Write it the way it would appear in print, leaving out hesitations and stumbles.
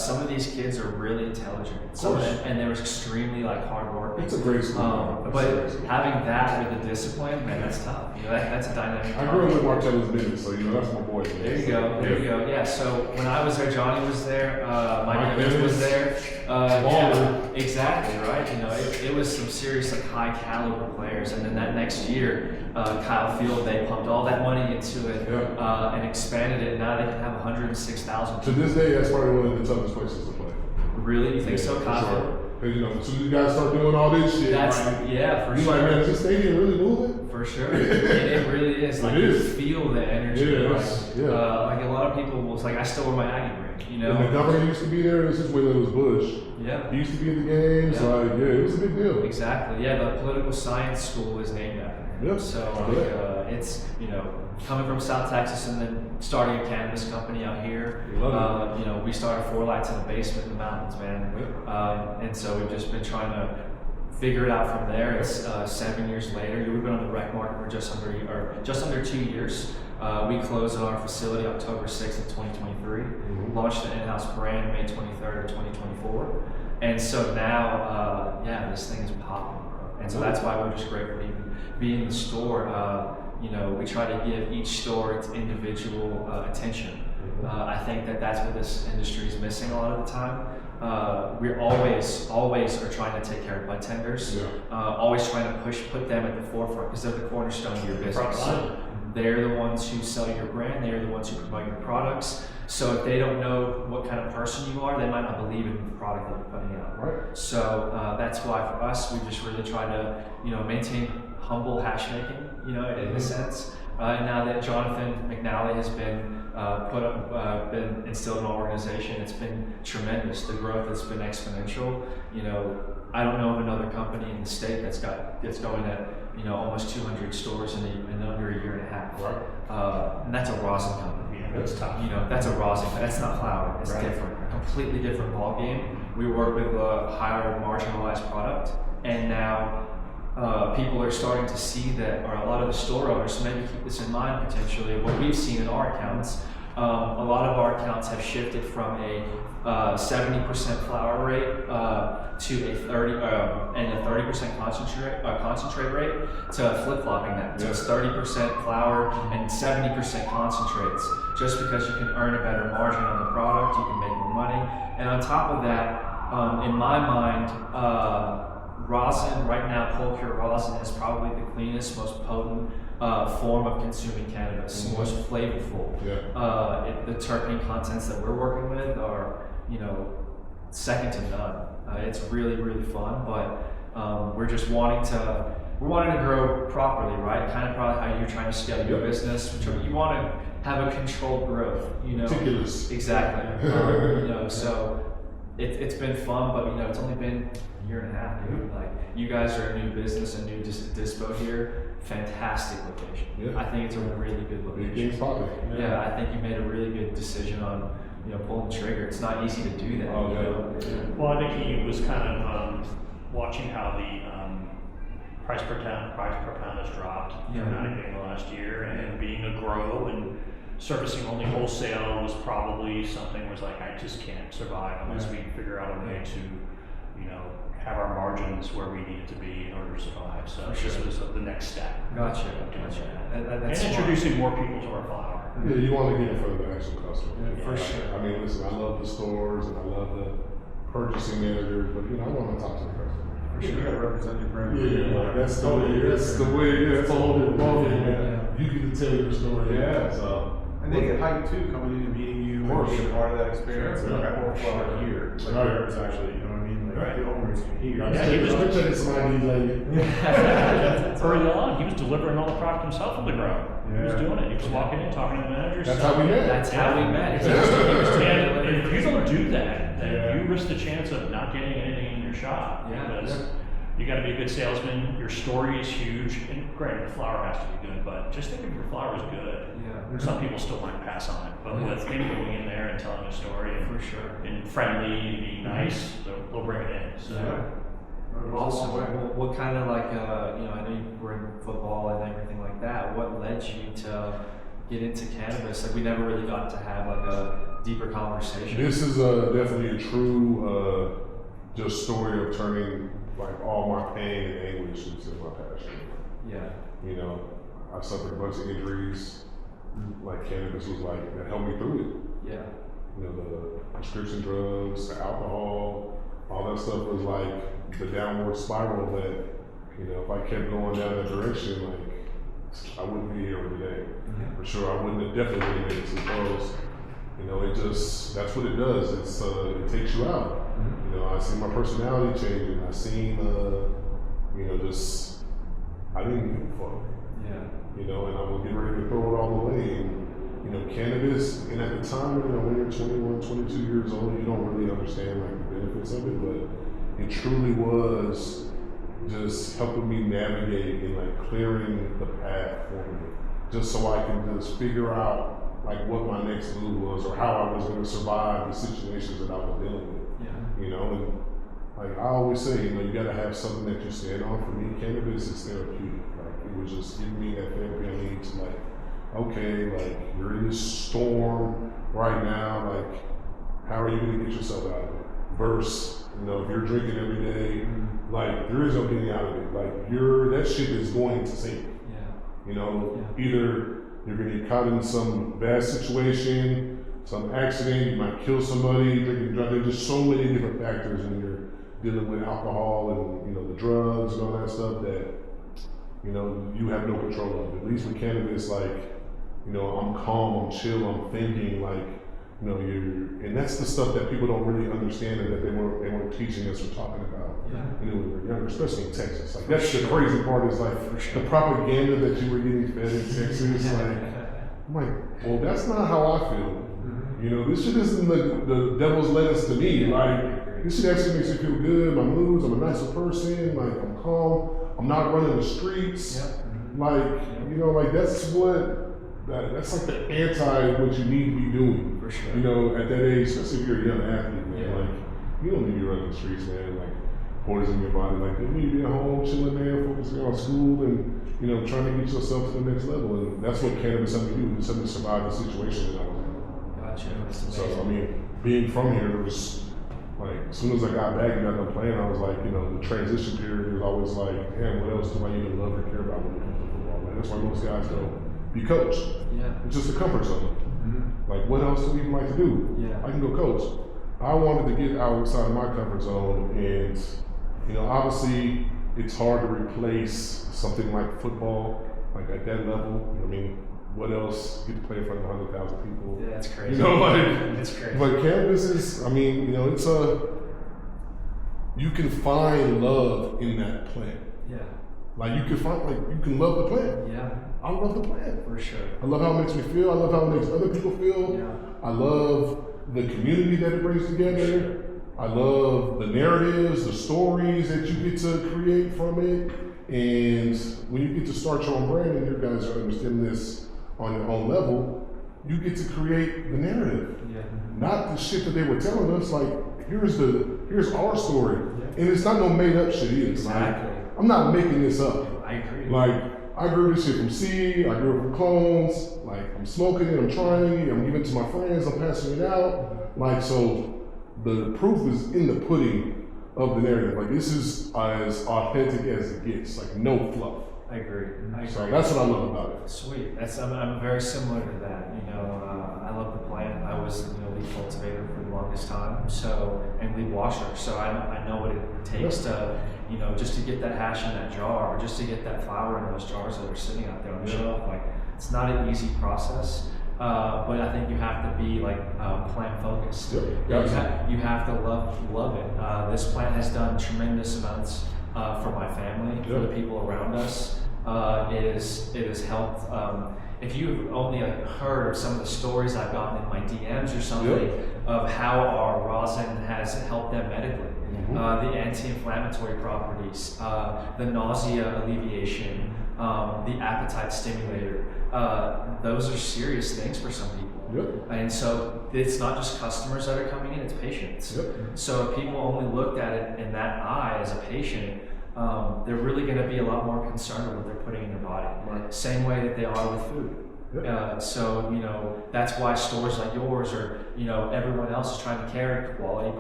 some of these kids are really intelligent. And they're extremely like hard working. It's a great school. But having that with the discipline, man, that's tough. You know, that's a dynamic. I grew up with Marcello's business, so you know that's my boy. There you go. There you go. Yeah. So when I was there, Johnny was there. Mike Evans was there. Yeah, exactly. Right. You know, it was some serious like high caliber players, and then that next year, Kyle Field, they pumped all that money into it and expanded it. Now they can have 106,000. To this day, that's probably one of the toughest places to play. Really? You think so, Kyle? Sure. Because you know, as soon as you guys start doing all this shit, yeah, for sure. sure. Like, man, is this stadium really moving? For sure. it really is. Like you feel the energy. Like a lot of people will like, I still wear my Aggie ring, you know. And the governor used to be there. This is when it was Bush. Yeah. He used to be in the games. It was a big deal. Exactly. Yeah, the political science school is named after him. Yep. So it's, you know, coming from South Texas and then starting a cannabis company out here. You know, we started 4 Lights in the basement in the mountains, man. And so we've just been trying to figure it out from there. It's 7 years later. We've been on the rec market for just under 2 years. We closed on our facility October 6th of 2023. Launched the Inhouse brand May 23rd of 2024. And so now, this thing is popping, bro. And so that's why we're just grateful to even be in the store. You know, we try to give each store its individual attention. I think that's what this industry is missing a lot of the time. We're always are trying to take care of budtenders. Always trying to put them at the forefront because they're the cornerstone of your business. They're the ones who sell your brand. They're the ones who promote your products. So if they don't know what kind of person you are, they might not believe in the product that you're putting out. Right. So that's why for us, we just really try to, you know, maintain humble hash making, you know, in a sense. And now that Jonathan McNally has been been instilled in our organization, it's been tremendous. The growth has been exponential. You know, I don't know of another company in the state that's going at, you know, almost 200 stores in under a year and a half. Right. And that's a rosin company. Yeah, that's tough. You know, that's a rosin. That's not flower. It's different. A completely different ball game. We work with a higher marginalized product, and now people are starting to see that, or a lot of the store owners, so maybe keep this in mind potentially, what we've seen in our accounts, a lot of our accounts have shifted from a 70% flower rate to a 30% concentrate rate to flip-flopping that. So it's 30% flower and 70% concentrates, just because you can earn a better margin on the product, you can make more money. And on top of that, in my mind, rosin, right now, Pole-Cure rosin is probably the cleanest, most potent form of consuming cannabis, most flavorful. The terpene contents that we're working with are, you know, second to none. It's really, really fun, but we're just wanting to grow properly, right? Kind of probably how you're trying to scale your business. You want to have a controlled growth, you know. Meticulous. Exactly. You know, so it's been fun, but you know, it's only been a year and a half, dude. Like, you guys are a new business, a new dispo here. Fantastic location. I think it's a really good location. I think you made a really good decision on, you know, pulling the trigger. It's not easy to do that. You know? Well, I think he was kind of watching how the price per pound has dropped dramatically in the last year, and being a grow and servicing only wholesale was probably something where it's like, I just can't survive unless we figure out a way to, you know, have our margins where we need it to be in order to survive. So this was the next step. Gotcha. And introducing more people to our flower. Yeah, you want to get in front of the actual customer. For sure. I mean, listen, I love the stores and I love the purchasing managers, but you know, I want to talk to the customer. For sure. You got to represent your brand. That's the way. That's the way. That's a whole different ballgame. You get to tell your story. And they get hyped too, coming in and meeting you and being part of that experience. Like, I got more flower here. Like, there is actually, you know what I mean? Like, the owners here. He was checking somebody lately. Early on, he was delivering all the product himself on the ground. He was doing it. He was walking in, talking to the managers. That's how we met. That's how we met. And if you don't do that, then you risk the chance of not getting anything in your shop. Because you got to be a good salesman. Your story is huge. And granted, the flower has to be good, but just think if your flower is good. Some people still might pass on it, but with him going in there and telling a story and, and friendly and being nice, they'll bring it in. So. Awesome. What kind of like, you know, I know you were in football and everything like that. What led you to get into cannabis? Like, we never really got to have like a deeper conversation. This is definitely a true just story of turning like all my pain and anguish into my passion. Yeah. You know, I suffered a bunch of injuries. Like cannabis was like that helped me through it. Yeah. You know, the prescription drugs, the alcohol, all that stuff was like the downward spiral that, you know, if I kept going down that direction, like I wouldn't be here today. For sure, I wouldn't have definitely made it too close. You know, it just, that's what it does. It's, it takes you out. You know, I seen my personality changing. I seen, you know, just, I didn't give a fuck. Yeah. You know, and I was getting ready to throw it all away. And, you know, cannabis, and at the time, you know, when you're 21, 22 years old, you don't really understand like the benefits of it, but it truly was just helping me navigate and like clearing the path for me, just so I can just figure out like what my next move was or how I was going to survive the situations that I was dealing with. Yeah. You know, and like I always say, you know, you got to have something that you stand on. For me, cannabis is therapeutic. Like it was just giving me that therapy I need to like, okay, like you're in this storm right now, like how are you going to get yourself out of it? Versus, you know, if you're drinking every day, like there is no getting out of it. Like that shit is going to sink. Yeah. You know, either you're going to get caught in some bad situation, some accident, you might kill somebody, drinking drugs. There's just so many different factors when you're dealing with alcohol and, you know, the drugs and all that stuff that, you know, you have no control of. At least with cannabis, like, you know, I'm calm, I'm chill, I'm thinking, like, you know, and that's the stuff that people don't really understand and that they weren't teaching us or talking about. Yeah. You know, when we were younger, especially in Texas. Like that's the crazy part is like the propaganda that you were getting fed in Texas. Like, I'm like, well, that's not how I feel. You know, this shit isn't the devil's lettuce to me. Like, this shit actually makes me feel good. My moods, I'm a nicer person. Like, I'm calm. I'm not running the streets. Like, you know, like that's like the anti what you need to be doing. For sure. You know, at that age, especially if you're a young athlete, man, like you don't need to be running the streets, man. Like poison your body. Like you need to be at home, chilling, man, focusing on school and, you know, trying to get yourself to the next level. And that's what cannabis helped me do. It's helped me survive the situation that I was in. Gotcha. So I mean, being from here, it was like as soon as I got back and got done playing, I was like, you know, the transition period was always like, damn, what else do I even love or care about when it comes to football? Man, that's why most guys go be coach. Yeah. It's just a comfort zone. Like, what else do we even like to do? Yeah. I can go coach. I wanted to get outside of my comfort zone, and you know, obviously, it's hard to replace something like football, like at that level. I mean, what else? Get to play in front of 100,000 people. Yeah, that's crazy. You know, like it's crazy. But cannabis is, I mean, you know, it's you can find love in that plant. Yeah. Like you can love the plant. Yeah. I love the plant. For sure. I love how it makes me feel. I love how it makes other people feel. Yeah. I love the community that it brings together. I love the narratives, the stories that you get to create from it. And when you get to start your own brand and you guys are understanding this on your own level, you get to create the narrative. Yeah. Not the shit that they were telling us, like, here's our story. Yeah. And it's not no made up shit either. Exactly. Like, I'm not making this up. I agree. Like, I grew this shit from seed, I grew it from clones, like I'm smoking it, I'm trying it, I'm giving it to my friends, I'm passing it out. Like, so the proof is in the pudding of the narrative. Like, this is as authentic as it gets, like no fluff. I agree. So that's what I love about it. Sweet. I'm very similar to that. You know, I love the plant. I was, you know, lead cultivator for the longest time. So, and lead washer. So I know what it takes to, you know, just to get that hash in that jar, or just to get that flower in those jars that are sitting out there on the shelf. Like, it's not an easy process. But I think you have to be like plant focused. You have to love it. This plant has done tremendous amounts for my family, for the people around us. It has helped. If you've only heard of some of the stories I've gotten in my DMs or something of how our rosin has helped them medically, the anti-inflammatory properties, the nausea alleviation, the appetite stimulator. Those are serious things for some people. And so it's not just customers that are coming in, it's patients. So if people only looked at it in that eye as a patient, they're really going to be a lot more concerned with what they're putting in their body. Same way that they are with food. So, you know, that's why stores like yours or, you know, everyone else is trying to carry quality